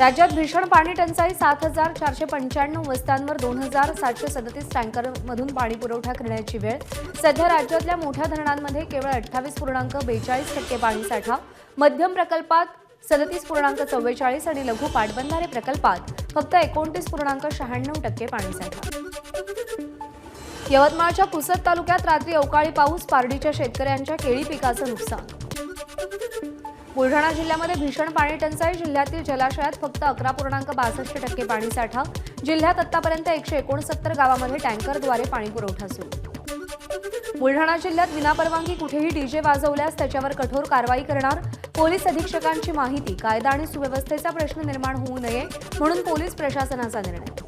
राज्यात भीषण पाणी टंचाई 7,495 वस्त्यांवर 2,737 टँकरमधून पाणी पुरवठा करण्याची वेळ। सध्या राज्यातल्या मोठ्या धरणांमध्ये केवळ 28.42% पाणीसाठा, मध्यम प्रकल्पात 37.44 आणि लघु पाटबंधारे प्रकल्पात फक्त 29.96% पाणीसाठा। यवतमाळच्या पुसद तालुक्यात रात्री अवकाळी पाऊस, पारडीच्या शेतकऱ्यांच्या केळी पिकाचं नुकसान। बुलढाणा जिल्ह्यामध्ये भीषण पाणी टंचाई, जिल्ह्यातील जलाशयात फक्त 11.62% पाणीसाठा। जिल्ह्यात आतापर्यंत 169 गावांमध्ये टँकरद्वारे पाणी पुरवठा सुरू। बुलढाणा जिल्ह्यात विनापरवानगी कुठेही डीजे वाजवल्यास त्याच्यावर कठोर कारवाई करणार, पोलीस अधीक्षकांची माहिती। कायदा आणि सुव्यवस्थेचा प्रश्न निर्माण होऊ नये म्हणून पोलीस प्रशासनाचा निर्णय।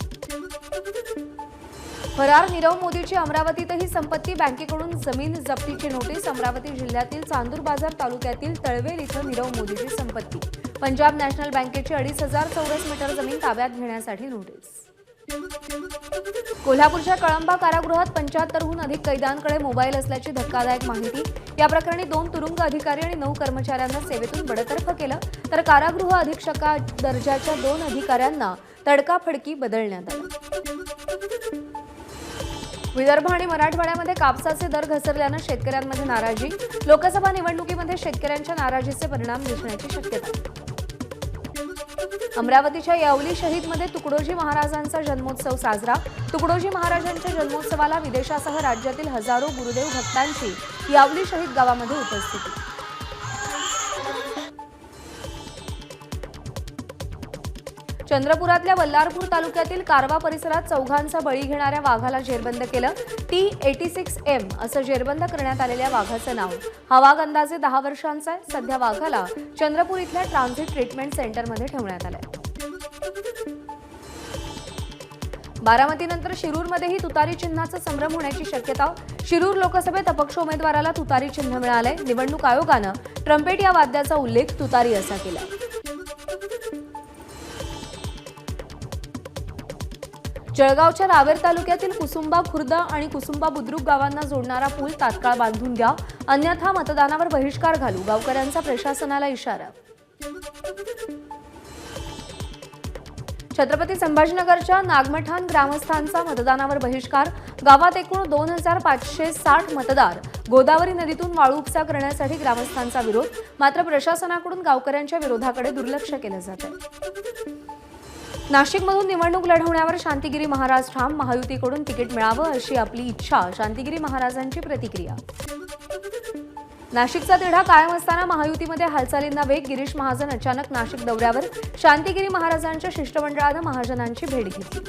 फरार नीरव मोदीची अमरावतीतही संपत्ती, बँकेकडून जमीन जप्तीची नोटीस। अमरावती जिल्ह्यातील चांदूर बाजार तालुक्यातील तळवेल इथं नीरव मोदीची संपत्ती, पंजाब नॅशनल बँकेची 2,500 चौरस मीटर जमीन ताब्यात घेण्यासाठी नोटीस। कोल्हापूरच्या कळंबा कारागृहात 75हून अधिक कैद्यांकडे मोबाईल असल्याची धक्कादायक माहिती। या प्रकरणी 2 तुरुंग अधिकारी आणि 9 कर्मचाऱ्यांना सेवेतून बडतर्फ केलं, तर कारागृह अधीक्षका दर्जाच्या 2 अधिकाऱ्यांना तडकाफडकी बदलण्यात आलं। विदर्भ आणि मराठवाड्यामध्ये कापसाचे दर घसरल्यानं शेतकऱ्यांमध्ये नाराजी। लोकसभा निवडणुकीमध्ये शेतकऱ्यांच्या नाराजीचे परिणाम दिसण्याची शक्यता। अमरावतीच्या यावली शहीदमध्ये तुकडोजी महाराजांचा जन्मोत्सव साजरा। तुकडोजी महाराजांच्या जन्मोत्सवाला विदेशासह राज्यातील हजारो गुरुदेव भक्तांची यावली शहीद गावामध्ये उपस्थिती। चंद्रपुरातल्या वल्लारपूर तालुक्यातील कारवा परिसरात चौघांचा बळी घेणाऱ्या वाघाला जेरबंद केलं। T86M असं जेरबंद करण्यात आलेल्या वाघाचं नाव। हा वाघ अंदाजे 10 वर्षांचा आहे। सध्या वाघाला चंद्रपूर इथल्या ट्रान्झिट ट्रीटमेंट सेंटरमध्ये ठेवण्यात आलंय। बारामतीनंतर शिरूरमध्येही तुतारी चिन्हाचा संभ्रम होण्याची शक्यता। शिरूर लोकसभेत अपक्ष उमेदवाराला तुतारी चिन्ह मिळालंय। निवडणूक आयोगानं ट्रम्पेट या वाद्याचा उल्लेख तुतारी असा केला। जळगावच्या रावेर तालुक्यातील कुसुंबा खुर्द आणि कुसुंबा बुद्रुक गावांना जोडणारा पूल तात्काळ बांधून घ्या, अन्यथा मतदानावर बहिष्कार घालू, गावकऱ्यांचा प्रशासनाला इशारा। छत्रपती संभाजीनगरच्या नागमठाण ग्रामस्थांचा मतदानावर बहिष्कार। गावात एकूण 2,560 मतदार। गोदावरी नदीतून वाळू उपसा करण्यासाठी ग्रामस्थांचा विरोध, मात्र प्रशासनाकडून गावकऱ्यांच्या विरोधाकडे दुर्लक्ष केलं जात आहे। नाशिकमधून निवडणूक लढवण्यावर शांतिगिरी महाराज ठाम, महायुतीकडून तिकीट मिळावं अशी आपली इच्छा, शांतिगिरी महाराजांची प्रतिक्रिया। नाशिकचा तिढा कायम असताना महायुतीमध्ये हालचालींना वेग, गिरीश महाजन अचानक नाशिक दौऱ्यावर, शांतिगिरी महाराजांच्या शिष्टमंडळानं महाजनांची भेट घेतली।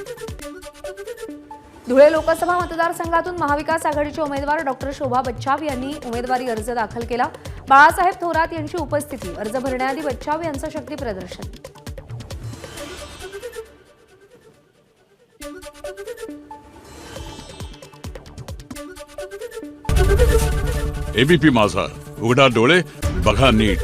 धुळे लोकसभा मतदारसंघातून महाविकास आघाडीचे उमेदवार डॉ. शोभा बच्छाव यांनी उमेदवारी अर्ज दाखल केला। बाळासाहेब थोरात यांची उपस्थिती, अर्ज भरण्याआधी बच्छाव यांचं शक्ती प्रदर्शन। एबीपी माझा, उघडा डोळे बघा नीट।